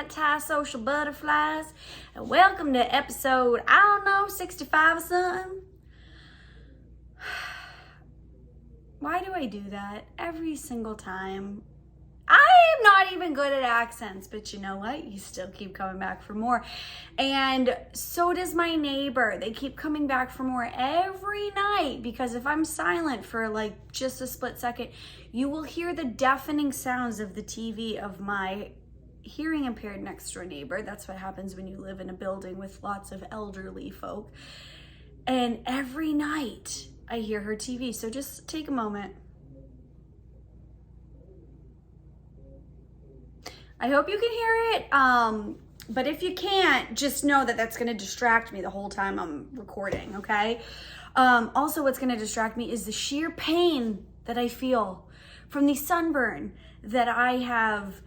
Antisocial Butterflies, and welcome to episode, 65 or something. Why do I do that every single time? I am not even good at accents, but you know what? You still keep coming back for more. And so does my neighbor. They keep coming back for more every night because if I'm silent for like just a split second, you will hear the deafening sounds of the TV of my hearing impaired next door neighbor. That's what happens when you live in a building with lots of elderly folk. And every night I hear her TV. So just take a moment. I hope you can hear it, but if you can't, just know that that's going to distract me the whole time I'm recording, okay? Also, what's going to distract me is the sheer pain that I feel from the sunburn that I have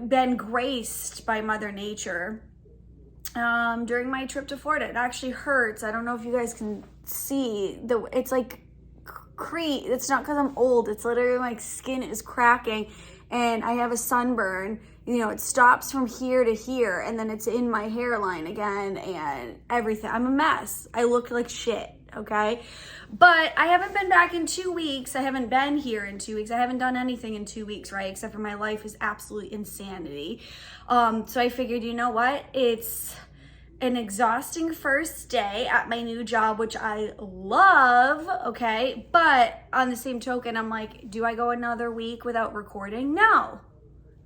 been graced by Mother Nature during my trip to Florida. It actually hurts. I don't know if you guys can see. It's like, it's not because I'm old. It's literally my skin is cracking. And I have a sunburn, you know, it stops from here to here and then it's in my hairline again and everything. I'm a mess. I look like shit, okay? But I haven't been back in 2 weeks. I haven't been here in 2 weeks. I haven't done anything in 2 weeks, right? Except for my life is absolute insanity. So I figured, you know what? It's an exhausting first day at my new job, which I love, okay? But on the same token, I'm like, do I go another week without recording? No,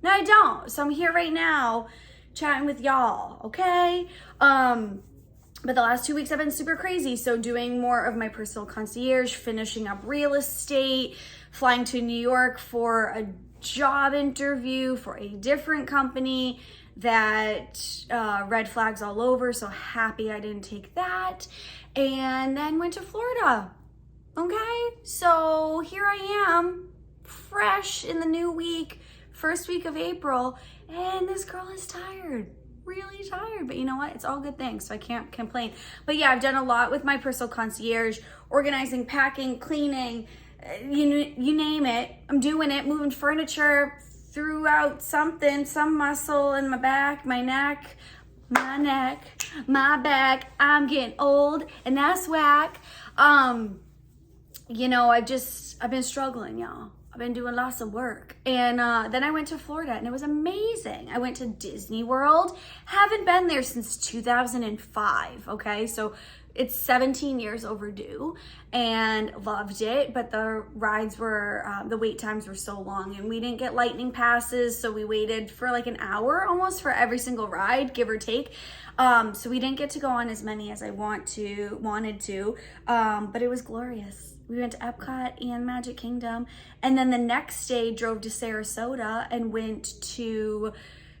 I don't. So I'm here right now chatting with y'all, okay? But the last 2 weeks have been super crazy. So doing more of my personal concierge, finishing up real estate, flying to New York for a job interview for a different company that red flags all over, so happy I didn't take that, and then went to Florida. Okay, so here I am, fresh in the new week, first week of April, and this girl is tired, really tired, but you know what? It's all good things, so I can't complain. But yeah, I've done a lot with my personal concierge, organizing, packing, cleaning, you name it. I'm doing it, moving furniture, threw out some muscle in my back, my neck, my neck, my back. I'm getting old and that's whack. You know, I've been struggling, y'all. I've been doing lots of work. And then I went to Florida and it was amazing. I went to Disney World. Haven't been there since 2005, okay? So it's 17 years overdue and loved it, but the rides were, the wait times were so long and we didn't get lightning passes. So we waited for like an hour almost for every single ride, give or take. So we didn't get to go on as many as I wanted to, but it was glorious. We went to Epcot and Magic Kingdom. And then the next day drove to Sarasota and went to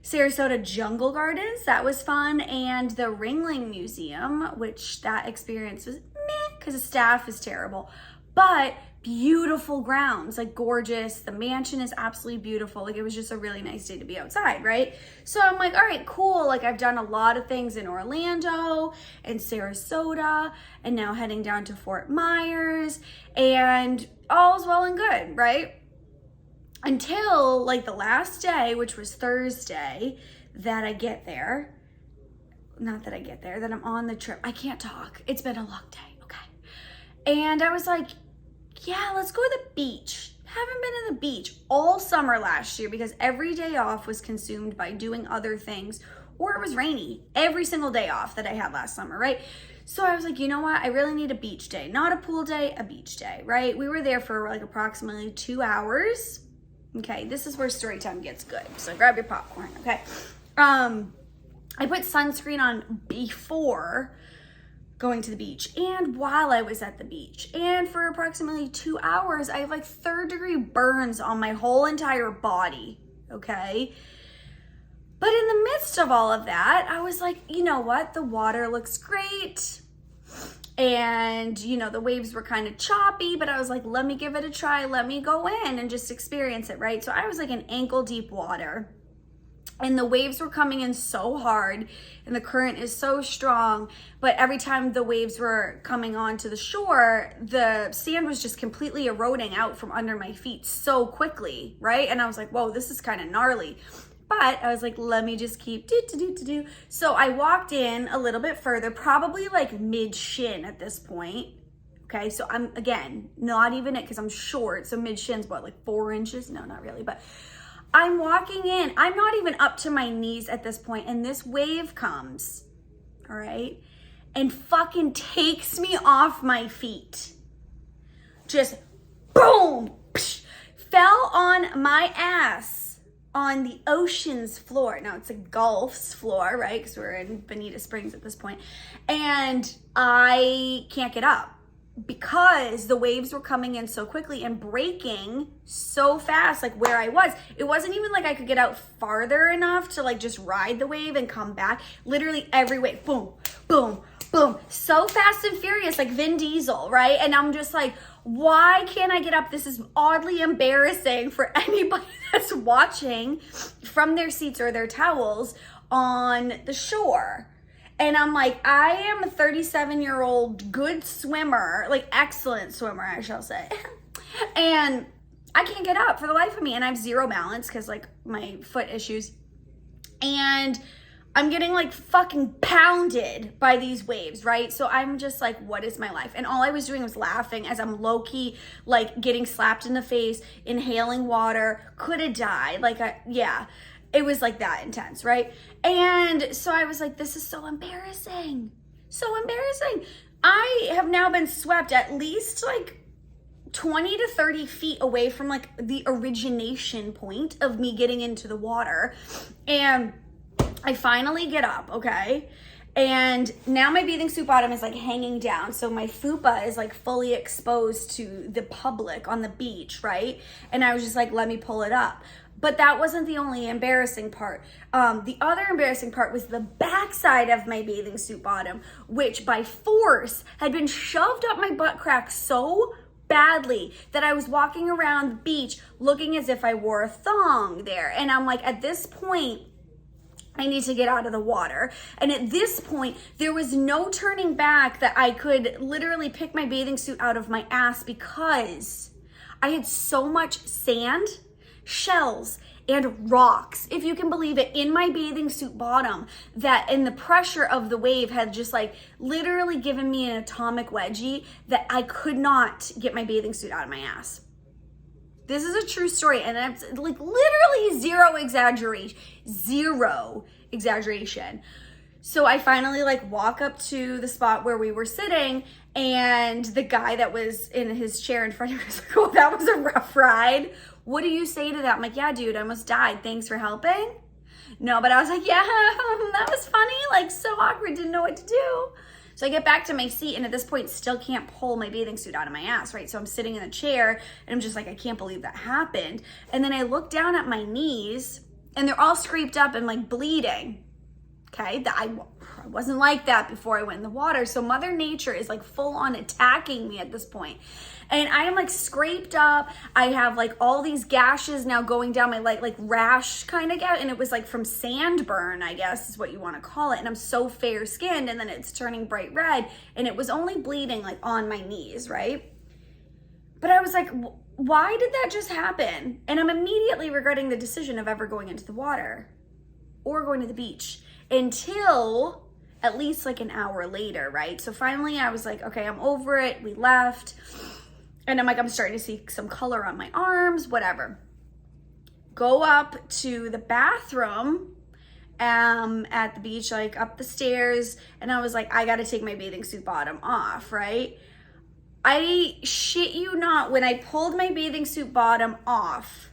Sarasota Jungle Gardens. That was fun. And the Ringling Museum, which that experience was meh because the staff is terrible, but beautiful grounds, like gorgeous. The mansion is absolutely beautiful. Like it was just a really nice day to be outside, right? So I'm like, all right, cool. Like I've done a lot of things in Orlando and Sarasota and now heading down to Fort Myers and all's well and good, right? Until like the last day, which was Thursday, that I get there. Not that I get there, that I'm on the trip. I can't talk. It's been a long day, okay? And I was like, yeah, let's go to the beach. Haven't been to the beach all summer last year because every day off was consumed by doing other things or it was rainy. Every single day off that I had last summer, right? So I was like, you know what? I really need a beach day. Not a pool day, a beach day, right? We were there for like approximately 2 hours. Okay, this is where story time gets good. So grab your popcorn, okay? I put sunscreen on before going to the beach and while I was at the beach. And for approximately 2 hours, I have like 3rd-degree burns on my whole entire body, okay? But in the midst of all of that, I was like, you know what? The water looks great. And, you know, the waves were kind of choppy, but I was like, let me give it a try. Let me go in and just experience it, right? So I was like in ankle deep water and the waves were coming in so hard and the current is so strong. But every time the waves were coming onto the shore, the sand was just completely eroding out from under my feet so quickly, right? And I was like, whoa, this is kind of gnarly. But I was like, let me just keep do. So I walked in a little bit further, probably like mid shin at this point. Okay, so I'm, again, not even it because I'm short. So mid shin's what, like 4 inches? No, not really. But I'm walking in. I'm not even up to my knees at this point, and this wave comes, all right, and fucking takes me off my feet. Just boom, psh, fell on my ass on the ocean's floor. Now it's a Gulf's floor, right? Because we're in Bonita Springs at this point. And I can't get up because the waves were coming in so quickly and breaking so fast, like where I was. It wasn't even like I could get out farther enough to like just ride the wave and come back. Literally every wave, boom, boom, boom. So fast and furious, like Vin Diesel, right? And I'm just like, why can't I get up? This is oddly embarrassing for anybody that's watching from their seats or their towels on the shore. And I'm like, I am a 37-year-old good swimmer, like excellent swimmer, I shall say. And I can't get up for the life of me. And I have zero balance because like my foot issues. And I'm getting like fucking pounded by these waves, right? So I'm just like, what is my life? And all I was doing was laughing as I'm low-key like getting slapped in the face, inhaling water, could have died. Like, yeah, it was like that intense, right? And so I was like, this is so embarrassing. So embarrassing. I have now been swept at least like 20 to 30 feet away from like the origination point of me getting into the water. And I finally get up, okay? And now my bathing suit bottom is like hanging down. So my fupa is like fully exposed to the public on the beach, right? And I was just like, let me pull it up. But that wasn't the only embarrassing part. The other embarrassing part was the backside of my bathing suit bottom, which by force had been shoved up my butt crack so badly that I was walking around the beach looking as if I wore a thong there. And I'm like, at this point, I need to get out of the water. And at this point, there was no turning back that I could literally pick my bathing suit out of my ass because I had so much sand, shells, and rocks, if you can believe it, in my bathing suit bottom, that in the pressure of the wave had just like literally given me an atomic wedgie that I could not get my bathing suit out of my ass. This is a true story, and it's like literally zero exaggeration. So I finally like walk up to the spot where we were sitting, and the guy that was in his chair in front of me was like, oh, that was a rough ride. What do you say to that? I'm like, yeah, dude, I almost died. Thanks for helping. No, but I was like, yeah, that was funny. Like so awkward, didn't know what to do. So I get back to my seat, and at this point still can't pull my bathing suit out of my ass, right? So I'm sitting in a chair and I'm just like, I can't believe that happened. And then I look down at my knees and they're all scraped up and like bleeding. Okay, I wasn't like that before I went in the water. So Mother Nature is like full on attacking me at this point. And I am like scraped up. I have like all these gashes now going down my like rash kind of gout. And it was like from sand burn, I guess is what you want to call it. And I'm so fair skinned, and then it's turning bright red. And it was only bleeding like on my knees, right? But I was like, why did that just happen? And I'm immediately regretting the decision of ever going into the water or going to the beach until at least like an hour later, right? So finally I was like, okay, I'm over it. We left. And I'm like, I'm starting to see some color on my arms, whatever. Go up to the bathroom at the beach, like up the stairs. And I was like, I got to take my bathing suit bottom off, right? I shit you not, when I pulled my bathing suit bottom off,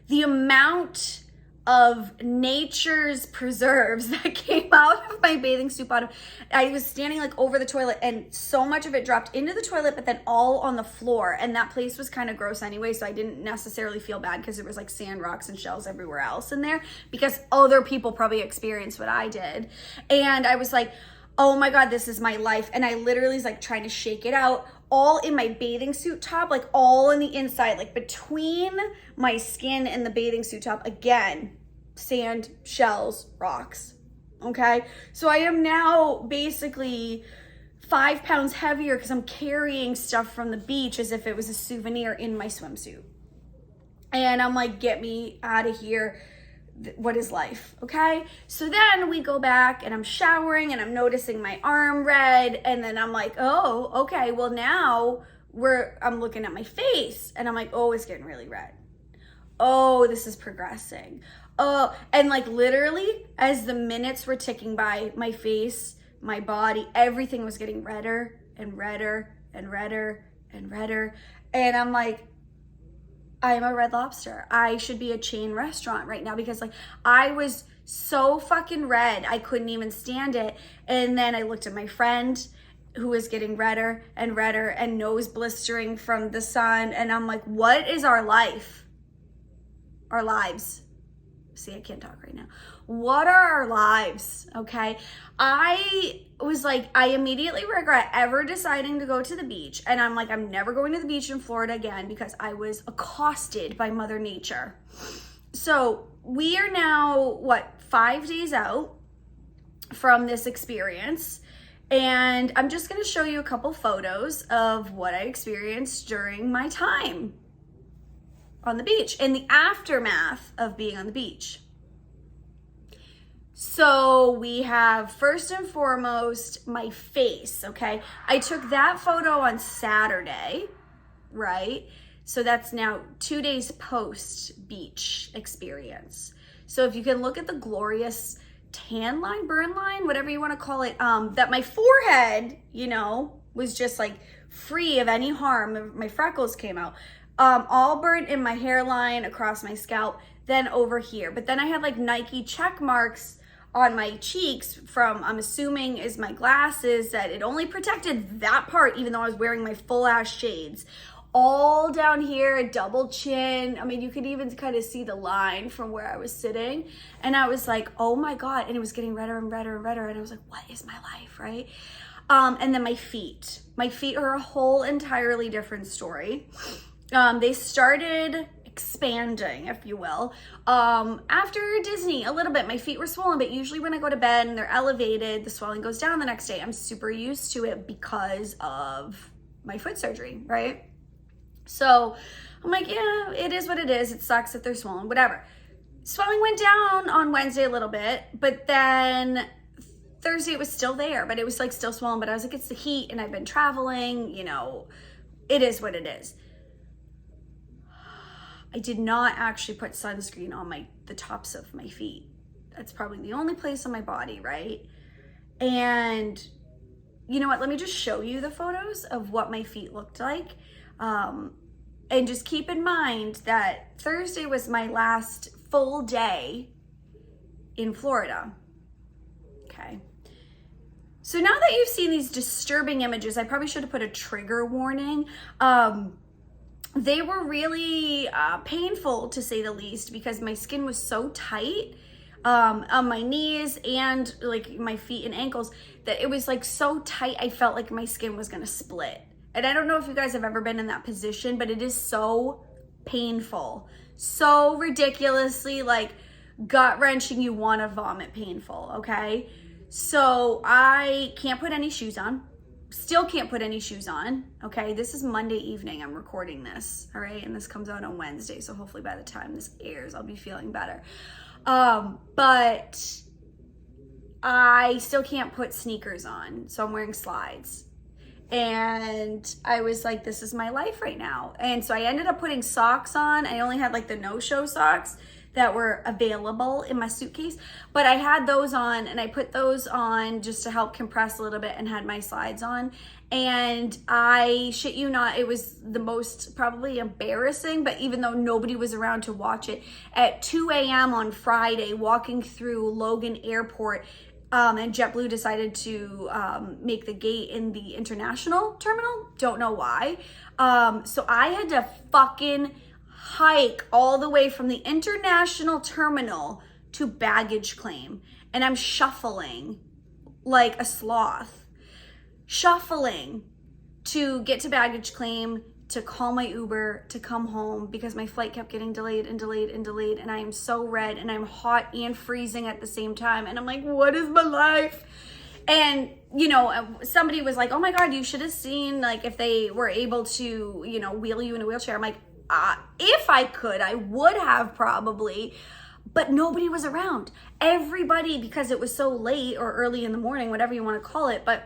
the amount of nature's preserves that came out of my bathing suit bottom. I was standing like over the toilet, and so much of it dropped into the toilet, but then all on the floor. And that place was kind of gross anyway, so I didn't necessarily feel bad because there was like sand, rocks, and shells everywhere else in there, because other people probably experienced what I did. And I was like, oh my God, this is my life. And I literally was like trying to shake it out, all in my bathing suit top, like all in the inside, like between my skin and the bathing suit top. Again, sand, shells, rocks. Okay. So I am now basically 5 pounds heavier because I'm carrying stuff from the beach as if it was a souvenir in my swimsuit. And I'm like, get me out of here. what is life, okay? So then we go back and I'm showering and I'm noticing my arm red, and then I'm like, oh, okay, well now I'm looking at my face and I'm like, oh, it's getting really red. Oh, this is progressing. Oh, and like literally as the minutes were ticking by, my face, my body, everything was getting redder and redder and redder and redder. And I'm like, I am a Red Lobster. I should be a chain restaurant right now, because like I was so fucking red. I couldn't even stand it. And then I looked at my friend who was getting redder and redder and nose blistering from the sun. And I'm like, what is our life? Our lives. See, I can't talk right now. What are our lives? Okay. I was like, I immediately regret ever deciding to go to the beach. And I'm like, I'm never going to the beach in Florida again, because I was accosted by Mother Nature. So we are now, 5 days out from this experience. And I'm just going to show you a couple photos of what I experienced during my time on the beach and the aftermath of being on the beach. So we have, first and foremost, my face, okay? I took that photo on Saturday, right? So that's now 2 days post beach experience. So if you can look at the glorious tan line, burn line, whatever you want to call it, that my forehead, was just like free of any harm. My freckles came out. All burnt in my hairline, across my scalp, then over here. But then I had like Nike check marks on my cheeks from, I'm assuming is my glasses, that it only protected that part, even though I was wearing my full ass shades. All down here, a double chin. I mean, you could even kind of see the line from where I was sitting. And I was like, oh my God. And it was getting redder and redder and redder. And I was like, what is my life, right? And then my feet. My feet are a whole entirely different story. They started expanding, if you will, after Disney a little bit. My feet were swollen, but usually when I go to bed and they're elevated, the swelling goes down the next day. I'm super used to it because of my foot surgery, right? So I'm like, yeah, it is what it is. It sucks that they're swollen, whatever. Swelling went down on Wednesday a little bit, but then Thursday it was still there, but it was like still swollen. But I was like, it's the heat and I've been traveling, it is what it is. I did not actually put sunscreen on the tops of my feet. That's probably the only place on my body, right? And you know what? Let me just show you the photos of what my feet looked like. And just keep in mind that Thursday was my last full day in Florida. Okay. So now that you've seen these disturbing images, I probably should have put a trigger warning. They were really painful, to say the least, because my skin was so tight on my knees and like my feet and ankles that it was like so tight I felt like my skin was gonna split. And I don't know if you guys have ever been in that position, but it is so painful, so ridiculously like gut-wrenching, you want to vomit painful, okay? So I can't put any shoes on. Still can't put any shoes on, okay? This is Monday evening, I'm recording this, all right? And this comes out on Wednesday, so hopefully by the time this airs, I'll be feeling better. But I still can't put sneakers on, so I'm wearing slides. And I was like, this is my life right now. And so I ended up putting socks on. I only had like the no-show socks that were available in my suitcase, but I had those on and I put those on just to help compress a little bit and had my slides on. And I shit you not, it was the most probably embarrassing, but even though nobody was around to watch it, at 2 a.m. on Friday, walking through Logan Airport, and JetBlue decided to make the gate in the international terminal. Don't know why. So I had to fucking hike all the way from the international terminal to baggage claim. And I'm shuffling like a sloth. Shuffling to get to baggage claim, to call my Uber, to come home because my flight kept getting delayed and delayed and delayed. And I am so red and I'm hot and freezing at the same time. And I'm like, what is my life? And, somebody was like, oh my God, you should have seen like if they were able to, wheel you in a wheelchair. I'm like, if I could, I would have probably. but nobody was around. Everybody, because it was so late or early in the morning, whatever you want to call it, but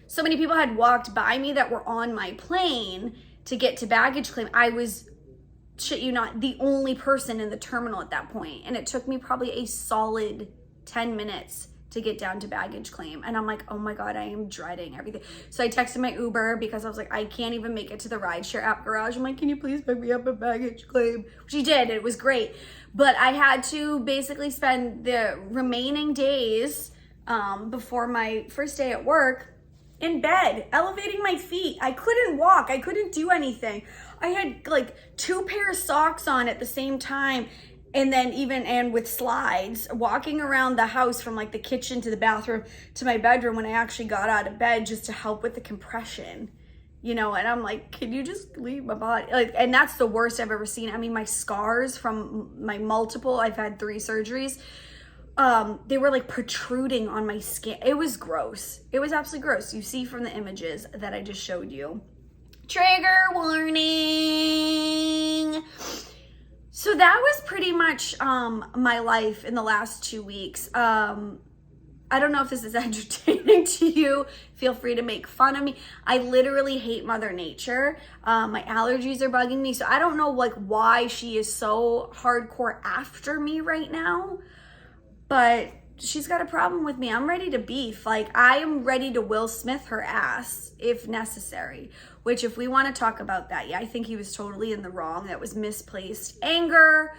so many people had walked by me that were on my plane to get to baggage claim. I was, shit you not, the only person in the terminal at that point. And it took me probably a solid 10 minutes to get down to baggage claim. And I'm like, oh my God, I am dreading everything. So I texted my Uber because I was like, I can't even make it to the rideshare app garage. I'm like, can you please pick me up at baggage claim? She did, it was great. But I had to basically spend the remaining days before my first day at work in bed, elevating my feet. I couldn't walk, I couldn't do anything. I had like 2 pairs of socks on at the same time. And then and with slides, walking around the house from like the kitchen to the bathroom to my bedroom when I actually got out of bed just to help with the compression, you know, and I'm like, can you just leave my body? Like, and that's the worst I've ever seen. I mean, my scars from I've had 3 surgeries, they were like protruding on my skin. It was gross. It was absolutely gross. You see from the images that I just showed you. Trigger warning. So that was pretty much my life in the last 2 weeks. I don't know if this is entertaining to you. Feel free to make fun of me. I literally hate Mother Nature. My allergies are bugging me. So I don't know like why she is so hardcore after me right now. But she's got a problem with me. I'm ready to beef. Like, I am ready to Will Smith her ass if necessary. Which, if we want to talk about that, yeah, I think he was totally in the wrong. That was misplaced anger.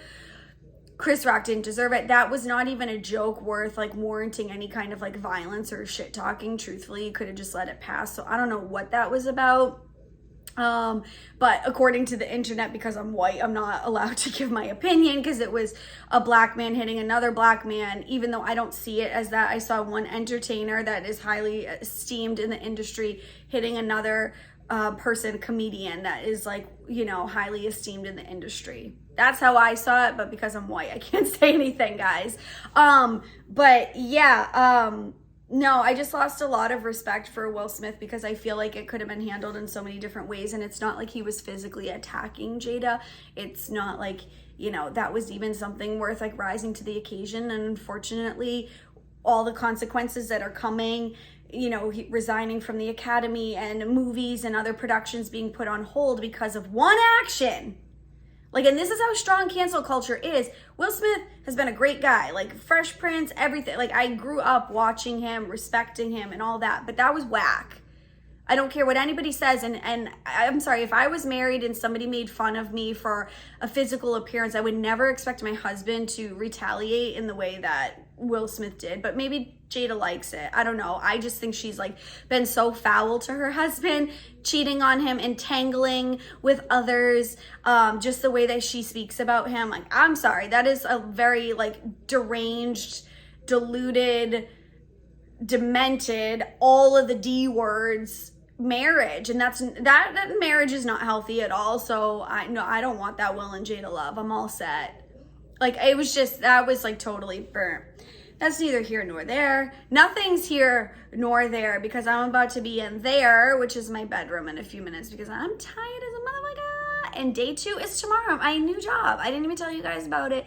Chris Rock didn't deserve it. That was not even a joke worth like warranting any kind of like violence or shit talking. Truthfully, you could have just let it pass. So I don't know what that was about. But according to the internet, because I'm white, I'm not allowed to give my opinion because it was a black man hitting another black man, even though I don't see it as that. I saw one entertainer that is highly esteemed in the industry hitting another comedian that is like, you know, highly esteemed in the industry. That's how I saw it, but because I'm white, I can't say anything, guys. But yeah, no, I just lost a lot of respect for Will Smith because I feel like it could have been handled in so many different ways. And it's not like he was physically attacking Jada. It's not like, you know, that was even something worth like rising to the occasion. And unfortunately, all the consequences that are coming, you know, resigning from the Academy and movies and other productions being put on hold because of one action. Like, and this is how strong cancel culture is. Will Smith has been a great guy, like Fresh Prince, everything. Like, I grew up watching him, respecting him and all that, but that was whack. I don't care what anybody says. And I'm sorry, if I was married and somebody made fun of me for a physical appearance, I would never expect my husband to retaliate in the way that Will Smith did. But maybe Jada likes it. I don't know. I just think she's like been so foul to her husband, cheating on him, entangling with others, just the way that she speaks about him. Like, I'm sorry, that is a very like deranged, deluded, demented, all of the D words marriage, and that marriage is not healthy at all. So I don't want that Will and Jada love. I'm all set. Like, it was just, that was like totally burnt. That's neither here nor there. Nothing's here nor there because I'm about to be in there, which is my bedroom, in a few minutes because I'm tired as a motherfucker. And day 2 is tomorrow. My new job. I didn't even tell you guys about it.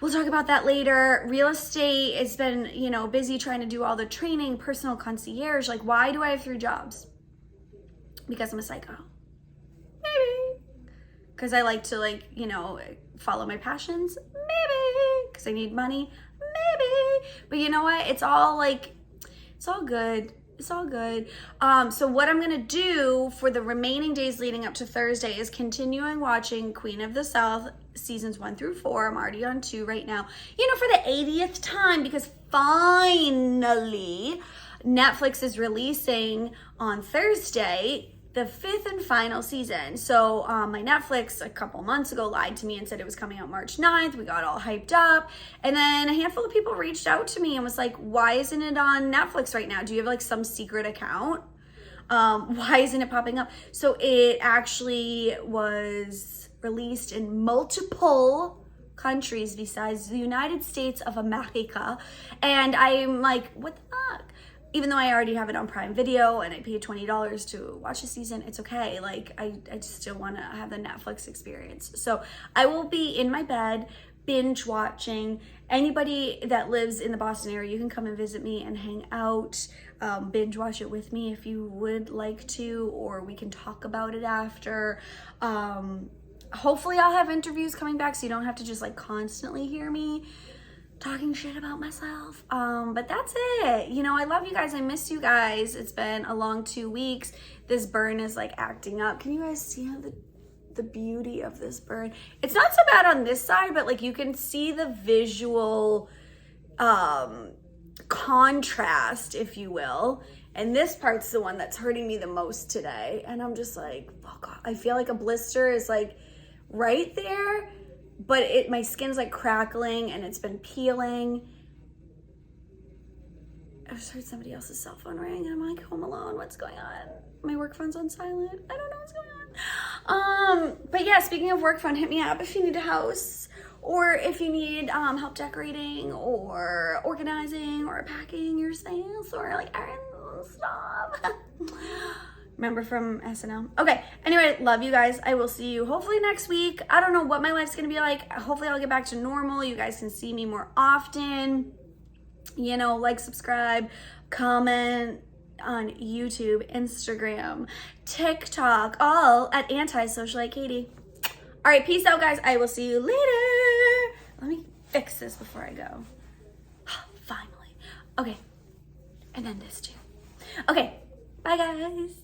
We'll talk about that later. Real estate has been, you know, busy trying to do all the training, personal concierge. Like, why do I have 3 jobs? Because I'm a psycho. Maybe. Because I like to, like, you know, follow my passions. Maybe. Because I need money. Maybe. But you know what? It's all like, it's all good. It's all good. So what I'm gonna do for the remaining days leading up to Thursday is continuing watching Queen of the South seasons 1 through 4. I'm already on 2 right now. You know, for the 80th time, because finally Netflix is releasing on Thursday the 5th and final season. So my Netflix a couple months ago lied to me and said it was coming out March 9th. We got all hyped up. And then a handful of people reached out to me and was like, why isn't it on Netflix right now? Do you have like some secret account? Why isn't it popping up? So it actually was released in multiple countries besides the United States of America. And I'm like, what the fuck? Even though I already have it on Prime Video and I paid $20 to watch the season, it's okay. Like, I just still want to have the Netflix experience. So I will be in my bed binge watching. Anybody that lives in the Boston area, you can come and visit me and hang out, binge watch it with me if you would like to, or we can talk about it after. Hopefully I'll have interviews coming back so you don't have to just like constantly hear me talking shit about myself. But that's it. You know, I love you guys. I miss you guys. It's been a long 2 weeks. This burn is like acting up. Can you guys see the beauty of this burn? It's not so bad on this side, but like you can see the visual contrast, if you will. And this part's the one that's hurting me the most today. And I'm just like, oh God, I feel like a blister is like right there, but my skin's like crackling and it's been peeling. I just heard somebody else's cell phone ring and I'm like home alone. What's going on? My work phone's on silent. I don't know what's going on. But yeah, speaking of work phone, hit me up if you need a house or if you need help decorating or organizing or packing your things or like errands and stuff. Remember from SNL? Okay, anyway, love you guys. I will see you hopefully next week. I don't know what my life's gonna be like. Hopefully I'll get back to normal. You guys can see me more often. You know, like, subscribe, comment on YouTube, Instagram, TikTok, all at Antisocialite Katie. All right, peace out, guys. I will see you later. Let me fix this before I go. Finally. Okay, and then this too. Okay, bye, guys.